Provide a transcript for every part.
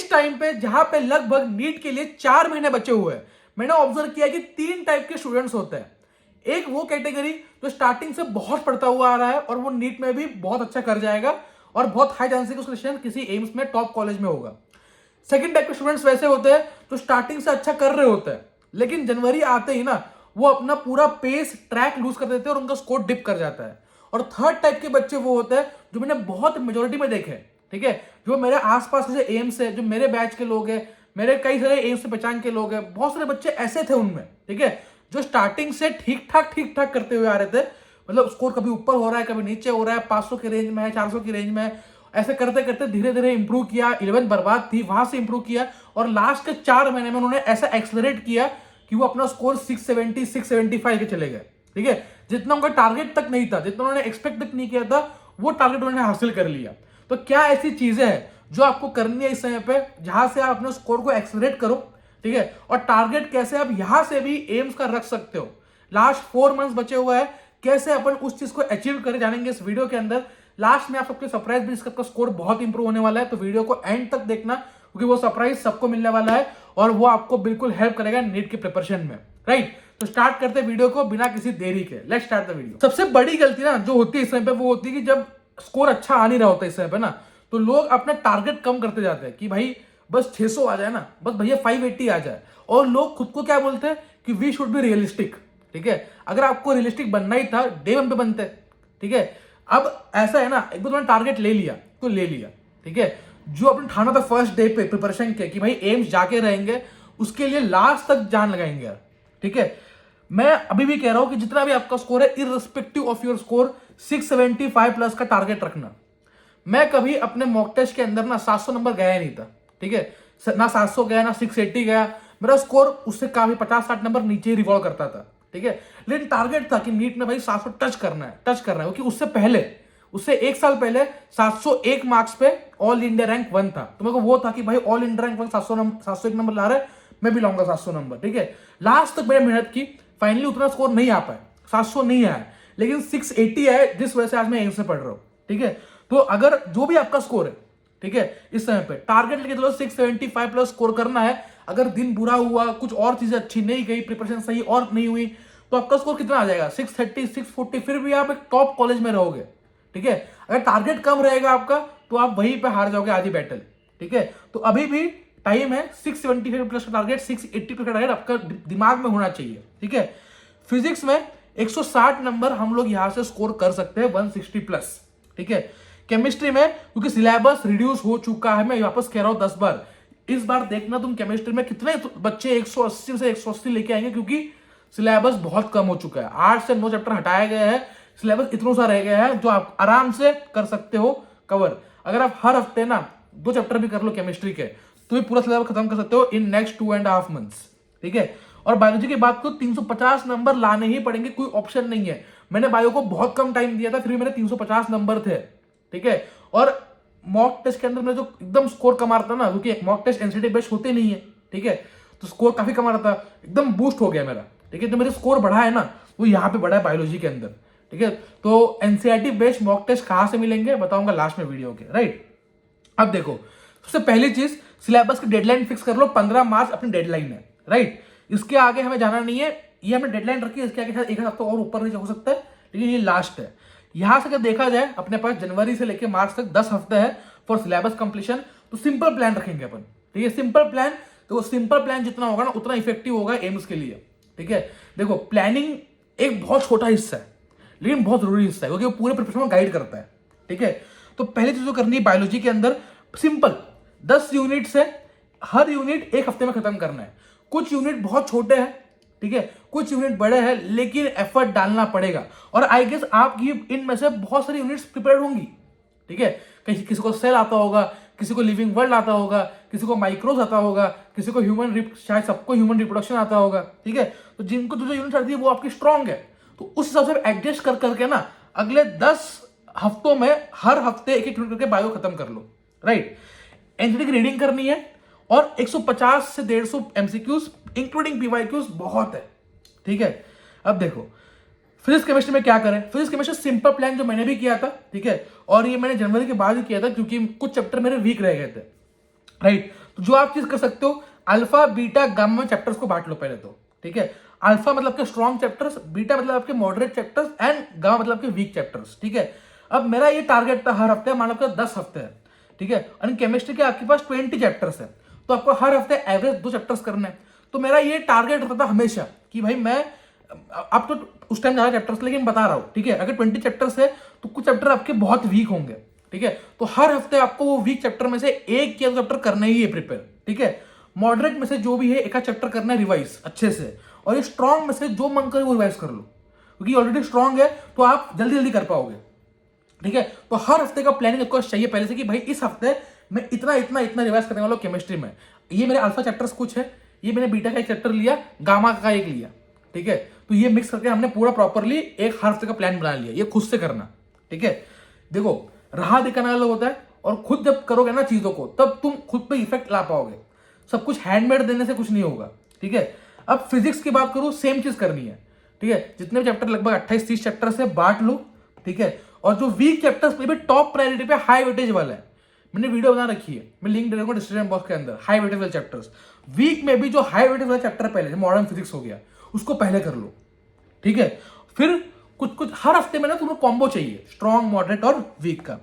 इस टाइम पे जहां पे लगभग नीट के लिए 4 महीने बचे हुए हैं, मैंने ऑब्जर्व किया कि 3 टाइप के स्टूडेंट्स होते हैं। एक वो कैटेगरी जो स्टार्टिंग से बहुत पढ़ता हुआ आ रहा है और वो नीट में भी बहुत अच्छा कर जाएगा और बहुत हाई चांसेस उसका सिलेक्शन किसी एम्स में टॉप कॉलेज में होगा। सेकंड टाइप के स्टूडेंट्स वैसे होते हैं जो स्टार्टिंग से अच्छा कर रहे होते हैं, लेकिन जनवरी आते ही ना वो अपना पूरा पेस ट्रैक लूज कर देते हैं और उनका स्कोर डिप कर जाता है। और थर्ड टाइप के बच्चे वो होते हैं जो मैंने बहुत मेजोरिटी में देखे, ठीक है, जो मेरे आसपास के एम्स है, जो मेरे बैच के लोग हैं, मेरे कई सारे एम्स से पहचान के लोग हैं, बहुत सारे बच्चे ऐसे थे उनमें, ठीक है, जो स्टार्टिंग से ठीक ठाक करते हुए आ रहे थे। मतलब स्कोर कभी ऊपर हो रहा है, कभी नीचे हो रहा है, 500 की रेंज में है, 400 की रेंज में है, ऐसे करते करते धीरे धीरे इंप्रूव किया। 11 बर्बाद थी, वहां से इंप्रूव किया और लास्ट के 4 महीने में उन्होंने ऐसा एक्सलरेट किया कि वो अपना स्कोर 670 675 के चले गए, ठीक है। जितना उनका टारगेट तक नहीं था, जितना उन्होंने एक्सपेक्ट तक नहीं किया था, वो टारगेट उन्होंने हासिल कर लिया। तो क्या ऐसी चीजें हैं जो आपको करनी है इस समय पे, जहां से आप अपने स्कोर को एक्सलरेट करो, ठीक है, और टारगेट कैसे आप यहां से भी एम्स का रख सकते हो। लास्ट 4 मंथ्स बचे हुए हैं, कैसे अपन उस चीज को अचीव कर जानेंगे इस वीडियो के अंदर। लास्ट में आप सबके सरप्राइज भी, इसका स्कोर बहुत इंप्रूव होने वाला है, तो वीडियो को एंड तक देखना क्योंकि वो सरप्राइज सबको मिलने वाला है और वो आपको बिल्कुल हेल्प करेगा नीट की प्रिपरेशन में, राइट। तो स्टार्ट करते हैं वीडियो को बिना किसी देरी के। Let's start the video. सबसे बड़ी गलती ना जो होती है इस समय पे, वो होती है कि जब स्कोर अच्छा आ नहीं रहा होता इस समय पे ना, तो लोग अपना टारगेट कम करते जाते हैं कि भाई बस 600 आ जाए ना, बस भैया 580 आ जाए। और लोग खुद को क्या बोलते हैं कि वी शुड बी रियलिस्टिक, ठीक है। अगर आपको रियलिस्टिक बनना ही था, डे 1 पे बनते, ठीक है। अब ऐसा है ना, एक बार तुमने टारगेट ले लिया तो ले लिया, ठीक है। जो अपने ठाना था फर्स्ट डे पे प्रिपरेशन के कि भाई एम्स जाके रहेंगे, उसके लिए लास्ट तक जान लगाएंगे यार, ठीक है। मैं अभी भी कह रहा हूं कि जितना भी आपका स्कोर है, irrespective of your score, 675 plus का टारगेट रखना। मैं कभी अपने मॉक टेस्ट के अंदर ना 700 नंबर गया नहीं था, ठीक है, ना 700 गया ना 680 गया। मेरा स्कोर उससे काफी 50-60 नंबर नीचे रिवॉल्व करता था, ठीक है। लेकिन टारगेट था कि नीट में भाई 700 टच करना है क्योंकि उससे 1 साल पहले 701 मार्क्स पे ऑल इंडिया रैंक 1 था। तो मेरे को वो था कि भाई ऑल इंडिया रैंक 1 701 नंबर ला रहा है, मैं भी लाऊंगा 700 नंबर, ठीक है। लास्ट तक मैंने मेहनत की, फाइनली उतना स्कोर नहीं आ पाया, 700 नहीं आया, लेकिन 680 है, जिस वजह से आज मैं एम्स से पढ़ रहा हूँ, ठीक है। तो अगर जो भी आपका स्कोर है, ठीक है, इस समय पे टारगेट लेके चलो 675 प्लस स्कोर करना है। अगर दिन बुरा हुआ, कुछ और चीजें अच्छी नहीं गई, प्रिपरेशन सही और नहीं हुई, तो आपका स्कोर कितना आ जाएगा? 630 640, फिर भी आप एक टॉप कॉलेज में रहोगे, ठीक है। अगर टारगेट कम रहेगा आपका तो आप वहीं पे हार जाओगे आधी बैटल, ठीक है। तो अभी भी टाइम है, 675 प्लस का टारगेट, 680 प्लस का टारगेट आपका दिमाग में होना चाहिए, ठीक है। फिजिक्स में 160 नंबर हम लोग यहां से स्कोर कर सकते हैं, 160 प्लस, ठीक है। केमिस्ट्री में क्योंकि सिलेबस रिड्यूस हो चुका है, मैं वापस कह रहा हूं 10 बार, इस बार देखना तुम केमिस्ट्री में कितने बच्चे 180 से 180 लेके आएंगे, क्योंकि सिलेबस बहुत कम हो चुका है। 8 से 9 चैप्टर हटाए गए हैं, सिलेबस इतना सा रह गया है जो आप आराम से कर सकते हो कवर। अगर आप हर हफ्ते ना 2 चैप्टर भी कर लो केमिस्ट्री के, तो भी पूरा सिलेबस खत्म कर सकते हो इन नेक्स्ट 2.5 मंथ्स, ठीक है। और बायोलॉजी की बात करो, 350 नंबर लाने ही पड़ेंगे, कोई ऑप्शन नहीं है। मैंने बायो को बहुत कम टाइम दिया था, फिर भी मेरे 350 नंबर थे, ठीक है। और मॉक टेस्ट के अंदर मैं जो एकदम स्कोर कमा रहा था ना, क्योंकि मॉक टेस्ट एनसीटी बेस्ड होते नहीं है, ठीक है, तो स्कोर काफी कमा रहा था, एकदम बूस्ट हो गया मेरा, ठीक है। तो मेरे स्कोर बढ़ा है ना, वो यहाँ पे बढ़ा है बायोलॉजी के अंदर, ठीक है। तो एनसीईआरटी बेस्ड मॉक टेस्ट कहां से मिलेंगे बताऊंगा लास्ट में वीडियो के, राइट। अब देखो, सबसे पहली चीज, सिलेबस की डेडलाइन फिक्स कर लो, 15 मार्च अपनी डेडलाइन है, राइट। इसके आगे हमें जाना नहीं है, ये हमने डेडलाइन रखी है, इसके आगे शायद एक हफ्ता और ऊपर नीचे हो सकता है, लेकिन ये लास्ट है। यहां से अगर देखा जाए, अपने पास जनवरी से लेकर मार्च तक 10 हफ्ते है फॉर सिलेबस कंप्लीशन। तो सिंपल प्लान रखेंगे अपन, ठीक है, सिंपल प्लान। तो सिंपल प्लान जितना होगा ना, उतना इफेक्टिव होगा एम्स के लिए, ठीक है। देखो, प्लानिंग एक बहुत छोटा हिस्सा है, लेकिन बहुत जरूरी हिस्सा है, क्योंकि वो पूरे प्रिपरेशन को गाइड करता है, ठीक है। तो पहली चीज जो करनी है बायोलॉजी के अंदर, सिंपल 10 यूनिट से हर यूनिट 1 हफ्ते में खत्म करना है। कुछ यूनिट बहुत छोटे हैं, ठीक है, कुछ यूनिट बड़े हैं, लेकिन एफर्ट डालना पड़ेगा। और आई गेस आपकी इनमें से बहुत सारी यूनिट्स प्रिपेयर होंगी, ठीक है। किसी को सेल आता होगा, किसी को लिविंग वर्ल्ड आता होगा, किसी को माइक्रोज आता होगा, किसी को शायद सबको ह्यूमन रिप्रोडक्शन आता होगा, ठीक है। तो जिनको जो यूनिट आती है वो आपकी स्ट्रॉन्ग है, तो उस हिसाब से एडजस्ट कर करके ना अगले 10 हफ्तों में हर हफ्ते एक यूनिट करके बायो खत्म कर लो, राइट। एनसीटी की रीडिंग करनी है और 150 से 150 एमसीक्यूज इंक्लूडिंग पीवाईक्यूज बहुत है, ठीक है। अब देखो, फिजिक्स केमिस्ट्री में क्या करें। फिजिक्स केमिस्ट्री सिंपल प्लान जो मैंने भी किया था, ठीक है, और ये मैंने जनवरी के बाद ही किया था, क्योंकि कुछ चैप्टर मेरे वीक रह गए थे, राइट। तो जो आप चीज कर सकते हो, अल्फा बीटा गामा चैप्टर्स को बांट लो पहले तो, ठीक है। अल्फा मतलब आपके स्ट्रॉन्ग चैप्टर्स, बीटा मतलब आपके मॉडरेट चैप्टर्स एंड गामा मतलब आपके वीक चैप्टर्स, ठीक है। अब मेरा ये टारगेट था हर हफ्ते, मान लो 10 हफ्ते है, ठीक है, और केमिस्ट्री के आपके पास 20 चैप्टर्स है, तो आपको हर हफ्ते एवरेज 2 चैप्टर्स करने हैं। तो मेरा ये टारगेट रहता था हमेशा कि भाई मैं, अब तो उस टाइम ज्यादा चैप्टर्स लेकिन बता रहा हूं, ठीक है, अगर 20 चैप्टर्स है तो कुछ चैप्टर आपके बहुत वीक होंगे, ठीक है, तो हर हफ्ते आपको वो वीक चैप्टर में से एक या 2 चैप्टर करना ही है प्रिपेयर, ठीक है। मॉडरेट में से जो भी है एक आध चैप्टर करना है रिवाइज अच्छे से, और ये स्ट्रॉन्ग में से जो मन करे वो रिवाइज कर लो, क्योंकि ऑलरेडी स्ट्रॉन्ग है तो आप जल्दी जल्दी कर पाओगे, ठीक है। तो हर हफ्ते का प्लानिंग आपको चाहिए पहले से कि भाई इस हफ्ते मैं इतना इतना इतना रिवाइज करने वाला हूं केमिस्ट्री में। ये मेरे अल्फा चैप्टर्स कुछ है, ये मैंने बीटा का एक चैप्टर लिया, गामा का एक लिया, ठीक है। तो ये मिक्स करके हमने पूरा प्रॉपरली एक हर हफ्ते का प्लान बना लिया, ये खुद से करना, ठीक है। देखो, राह दिखाना अलग होता है, और खुद जब करोगे ना चीजों को तब तुम खुद पे इफेक्ट ला पाओगे। सब कुछ हैंडमेड देने से कुछ नहीं होगा, ठीक है। अब फिजिक्स की बात करूं, सेम चीज करनी है, ठीक है। जितने भी चैप्टर, लगभग 28-30 चैप्टर से बांट लो, ठीक है। और जो वीक चैप्टर्स पे भी टॉप प्रायोरिटी पे हाई वेटेज वाला है, मैंने वीडियो बना रखी है, मैं लिंक दे दूंगा डिस्क्रिप्शन बॉक्स के अंदर, हाई वेटेज वाले चैप्टर्स। वीक में भी जो हाई वेटेज वाला चैप्टर पहले, मॉडर्न फिजिक्स हो गया, उसको पहले कर लो, ठीक है। फिर कुछ कुछ हर हफ्ते में ना तुम्हें कॉम्बो चाहिए, स्ट्रॉन्ग, मॉडरेट और वीक का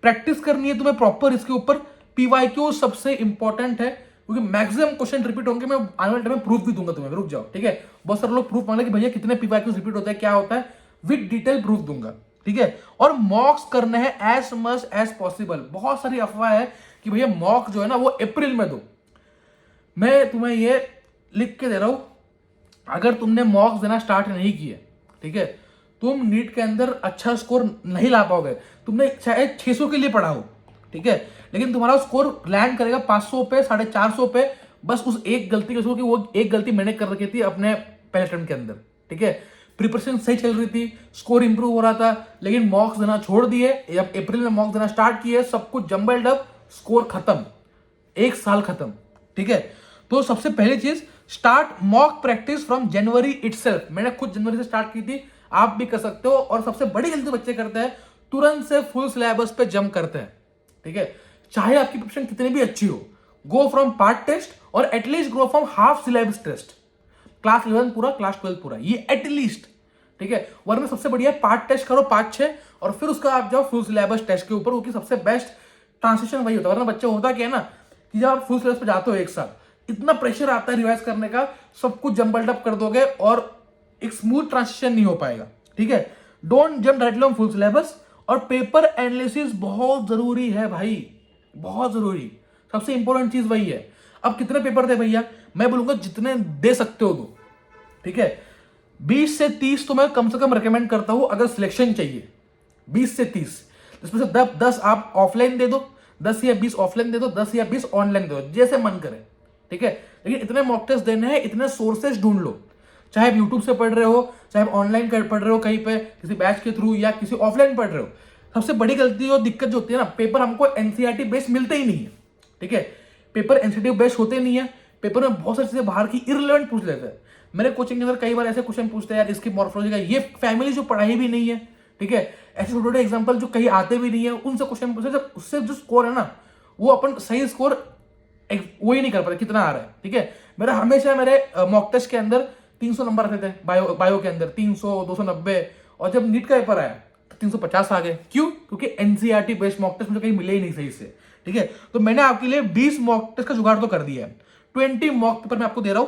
प्रैक्टिस करनी है तुम्हें प्रॉपर। इसके ऊपर पीवाईक्यू सबसे इंपॉर्टेंट है, क्योंकि मैक्सिमम क्वेश्चन रिपीट होंगे। मैं आने वाले टाइम में प्रूफ भी दूंगा तुम्हें, रुक जाओ, ठीक है। बहुत सारे लोग प्रूफ मांगे कि भैया कितने पीवाईक्यूज रिपीट होता है, क्या होता है, विद डिटेल प्रूफ दूंगा, ठीक है। और मॉक्स करने हैं एज मच एज पॉसिबल। बहुत सारी अफवाह है कि भैया मॉक जो है ना वो अप्रैल में दो, मैं तुम्हें ये लिख के दे रहा हूं, अगर तुमने मॉक्स देना स्टार्ट नहीं किए, ठीक है, तुम नीट के अंदर अच्छा स्कोर नहीं ला पाओगे। तुमने चाहे 600 के लिए पढ़ा हो, ठीक है, लेकिन तुम्हारा स्कोर लैंड करेगा 500 पे, 450 पे, बस उस एक गलती के, कि वो एक गलती मैंने कर रखी थी अपने पहले अटेम्प्ट के अंदर, ठीक है। प्रिपरेशन सही चल रही थी, स्कोर इंप्रूव हो रहा था, लेकिन मॉक्स देना छोड़ दिए। जब अप्रैल में मॉक्स देना स्टार्ट किए, सब कुछ जम्बल्ड अप, स्कोर खत्म, एक साल खत्म, ठीक है। तो सबसे पहली चीज, start mock practice from January itself. मैंने खुद जनवरी से स्टार्ट की थी, आप भी कर सकते हो। और सबसे बड़ी गलती बच्चे करते हैं, तुरंत से फुल सिलेबस पे जंप करते हैं, ठीक है। चाहे आपकी प्रिपरेशन कितनी भी अच्छी हो, गो फ्रॉम पार्ट टेस्ट, और at least go from half syllabus test, class 11 पूरा, क्लास 12 पूरा, ये एटलीस्ट, ठीक है। वरना सबसे बढ़िया पार्ट टेस्ट करो 5-6, और फिर उसका आप जाओ फुल सिलेबस टेस्ट के ऊपर, क्योंकि सबसे बेस्ट ट्रांसिशन वही होता है। वरना बच्चे होता क्या है ना, कि जब आप फुल सिलेबस पे जाते हो एक साथ, इतना प्रेशर आता है रिवाइज करने का, सब कुछ जंबल्ड अप कर दोगे और एक स्मूथ ट्रांसिशन नहीं हो पाएगा, ठीक है। Don't jump directly on full syllabus. और पेपर एनालिसिस बहुत जरूरी है भाई, बहुत जरूरी, सबसे इंपॉर्टेंट चीज वही है। अब कितने पेपर थे भैया, मैं बोलूंगा जितने दे सकते हो दो, ठीक है। 20 से 30 तो मैं कम से कम रिकमेंड करता हूं अगर सिलेक्शन चाहिए, 20 से 30, जिसमें से 10 आप ऑफलाइन दे दो, 10 या 20 ऑफलाइन दे दो, 10 या 20 ऑनलाइन दे दो, जैसे मन करे, ठीक है। लेकिन इतने मॉक टेस्ट देने हैं, इतने सोर्सेज ढूंढ लो, चाहे आप यूट्यूब से पढ़ रहे हो, चाहे आप ऑनलाइन पढ़ रहे हो कहीं पे किसी बैच के थ्रू, या किसी ऑफलाइन पढ़ रहे हो। सबसे बड़ी गलती और दिक्कत जो होती है ना, पेपर हमको एनसीईआरटी बेस्ड मिलते ही नहीं है, ठीक है। पेपर एनसीईआरटी बेस्ड होते नहीं है, पेपर में बहुत सारी चीजें बाहर की इररिलेवेंट पूछ लेते हैं। मेरे कोचिंग के अंदर कई बार ऐसे क्वेश्चन पूछते हैं, यार इसकी मॉर्फोलॉजी का, ये फैमिली जो पढ़ाई भी नहीं है, ठीक है, ऐसे छोटे छोटे एग्जाम्पल जो कहीं आते भी नहीं है, उनसे क्वेश्चन पूछते, जब उससे जो स्कोर है ना, वो अपन सही स्कोर वही नहीं कर पाते कितना आ रहा है, ठीक है। मेरा हमेशा मेरे मॉक टेस्ट के अंदर 300 नंबर आते थे, बायो के अंदर 300, 290, और जब नीट का पेपर आया तो 350 आ गए। क्यों? क्योंकि एनसीईआरटी बेस्ड मॉक टेस्ट मुझे कहीं मिले ही नहीं सही से, ठीक है। तो मैंने आपके लिए 20 मॉक टेस्ट का जुगाड़ तो कर दिया है, 20 मॉक पेपर मैं आपको दे रहा हूं,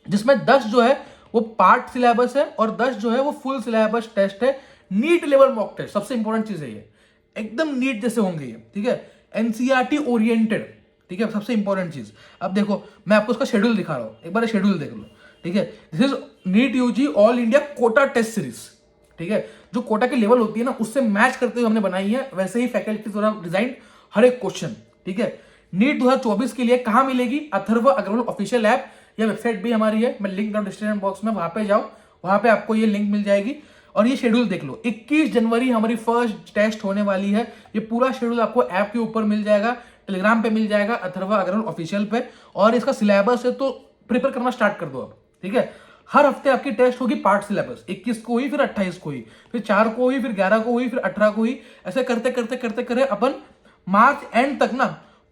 जिसमें 10 जो है वो पार्ट सिलेबस है, और 10 जो है वो फुल सिलेबस टेस्ट है, नीट लेवल मॉक टेस्ट। सबसे इंपॉर्टेंट चीज है ये, एकदम नीट जैसे होंगे ये, ठीक है, एनसीईआरटी ओरिएंटेड, ठीक है, सबसे इंपॉर्टेंट चीज। अब देखो, मैं आपको उसका शेड्यूल दिखा रहा हूं, एक बार शेड्यूल देख लो, ठीक है। This is NEET UG all India quota test series, ठीक है। जो कोटा की लेवल होती है ना, उससे मैच करते हुए हमने बनाई है, वैसे ही फैकल्टी द्वारा डिजाइन हर एक क्वेश्चन, ठीक है। नीट 2024 के लिए कहां मिलेगी? अथर्व अग्रवाल ऑफिशियल ऐप, या वेबसाइट भी हमारी है, मैं लिंक डिस्क्रिप्शन बॉक्स में, वहां पे जाओ, वहां पे आपको ये लिंक मिल जाएगी। और ये शेड्यूल देख लो, 21 जनवरी हमारी फर्स्ट टेस्ट होने वाली है। ये पूरा शेड्यूल आपको ऐप के ऊपर मिल जाएगा, टेलीग्राम पे मिल जाएगा, अथर्व अग्रवाल ऑफिशियल पे। और इसका सिलेबस है तो प्रिपेयर करना स्टार्ट कर दो अब, ठीक है। हर हफ्ते आपकी टेस्ट होगी पार्ट सिलेबस, 21 को हुई, फिर 28 को हुई, फिर 4 को हुई, फिर 11 को हुई, फिर 18 को हुई। ऐसे करते करते करते करते अपन मार्च एंड तक ना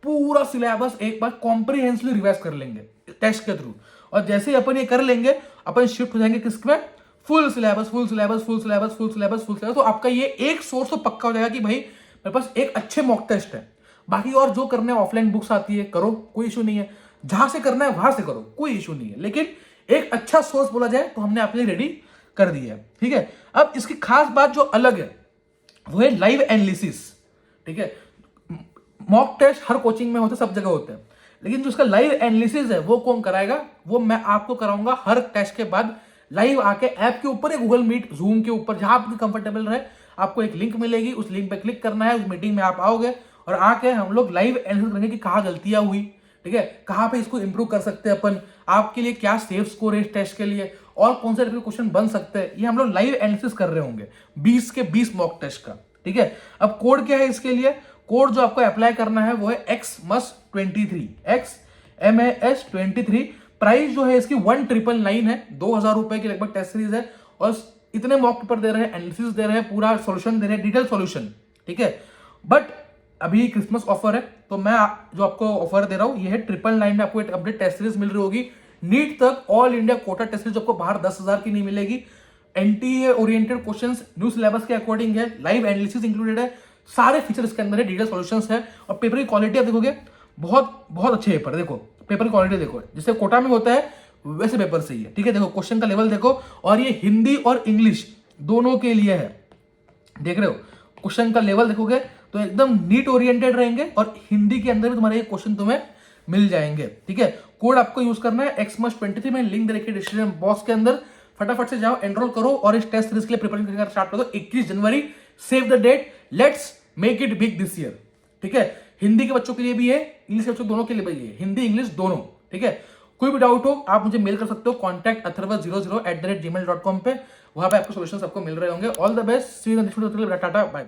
पूरा सिलेबस एक बार कॉम्प्रिहेंसिवली रिवाइज कर लेंगे टेस्ट के थ्रू, और जैसे ही अपन ये कर लेंगे अपन शिफ्ट हो जाएंगे किसमें, full syllabus full syllabus full syllabus full syllabus full syllabus. तो आपका ये एक सोर्स तो पक्का हो जाएगा कि भाई मेरे पास एक अच्छे मॉक टेस्ट है। बाकी और जो करना है ऑफलाइन बुक्स आती है करो, कोई इशू नहीं है, जहां से करना है वहां से करो, कोई इशू नहीं है, लेकिन एक अच्छा सोर्स बोला जाए तो हमने आपके लिए रेडी कर दिया है। ठीक है, अब इसकी खास बात जो अलग है वो है लाइव एनालिसिस। ठीक है, मॉक टेस्ट हर कोचिंग में होते, सब जगह होते हैं, लेकिन जो इसका लाइव एनालिसिस है वो कौन कराएगा, वो मैं आपको कराऊंगा हर टेस्ट के बाद लाइव आके ऐप के ऊपर, गूगल मीट, जूम के ऊपर, जहां आपको कंफर्टेबल रहे। आपको एक लिंक मिलेगी, उस लिंक पे क्लिक करना है, उस मीटिंग में आप आओगे और आके हम लोग लाइव एनालिसिस करेंगे कि कहाँ गलतियां हुई, ठीक है, कहाँ पे इसको इंप्रूव कर सकते हैं अपन, आपके लिए क्या सेफ स्कोर है इस टेस्ट के लिए, और कौन से क्वेश्चन बन सकते हैं, ये हम लोग लाइव एनालिसिस कर रहे होंगे 20 के 20 मॉक टेस्ट का। ठीक है, अब कोड क्या है इसके लिए, कोड जो आपको अप्लाई करना है वो है XMAS23, XMAS23। प्राइस जो है इसकी 1999 है, 2000 रुपए की लगभग टेस्ट सीरीज है, और इतने मॉक पेपर दे रहे हैं, एनालिसिस दे रहे हैं, पूरा सॉल्यूशन दे रहे हैं, डिटेल सॉल्यूशन। ठीक है, बट अभी क्रिसमस ऑफर है, तो मैं जो आपको ऑफर दे रहा हूं ये है 999 में आपको एक अपडेट टेस्ट सीरीज मिल रही होगी। नीट तक all India quota test series आपको बाहर 10,000 की नहीं मिलेगी। NTA oriented questions new syllabus के अकॉर्डिंग है, लाइव एनालिसिस इंक्लूडेड है, सारे फीचर इसके अंदर है, डिटेल सॉल्यूशंस है, और पेपर की क्वालिटी आप देखोगे बहुत बहुत अच्छे पेपर। देखो पेपर की क्वालिटी देखो, जैसे कोटा में होता है वैसे पेपर सही है। ठीक है, देखो क्वेश्चन का लेवल देखो, और ये हिंदी और इंग्लिश दोनों के लिए है। देख रहे हो क्वेश्चन का लेवल देखोगे तो एकदम नीट ओरिएंटेड रहेंगे, और हिंदी के अंदर भी तुम्हारे क्वेश्चन तुम्हें मिल जाएंगे। ठीक है, कोड आपको यूज करना है XMAS23 में, लिंक दे रखी है डिस्क्रिप्शन बॉक्स के अंदर, फटाफट से जाओ एनरोल करो और इस टेस्ट सीरीज के लिए प्रिपरेशन करना स्टार्ट कर दो। 21 January, save the date, let's make it big this year. ठीक है, हिंदी के बच्चों के लिए भी है, इंग्लिश के बच्चों दोनों के लिए भी है, हिंदी इंग्लिश दोनों। ठीक है, कोई भी डाउट हो आप मुझे मेल कर सकते हो contact@अथर्वा00@gmail.com पे, वहां पे आपको सॉल्यूशंस आपको मिल रहे होंगे। All the best, see you in the next video, tata bye.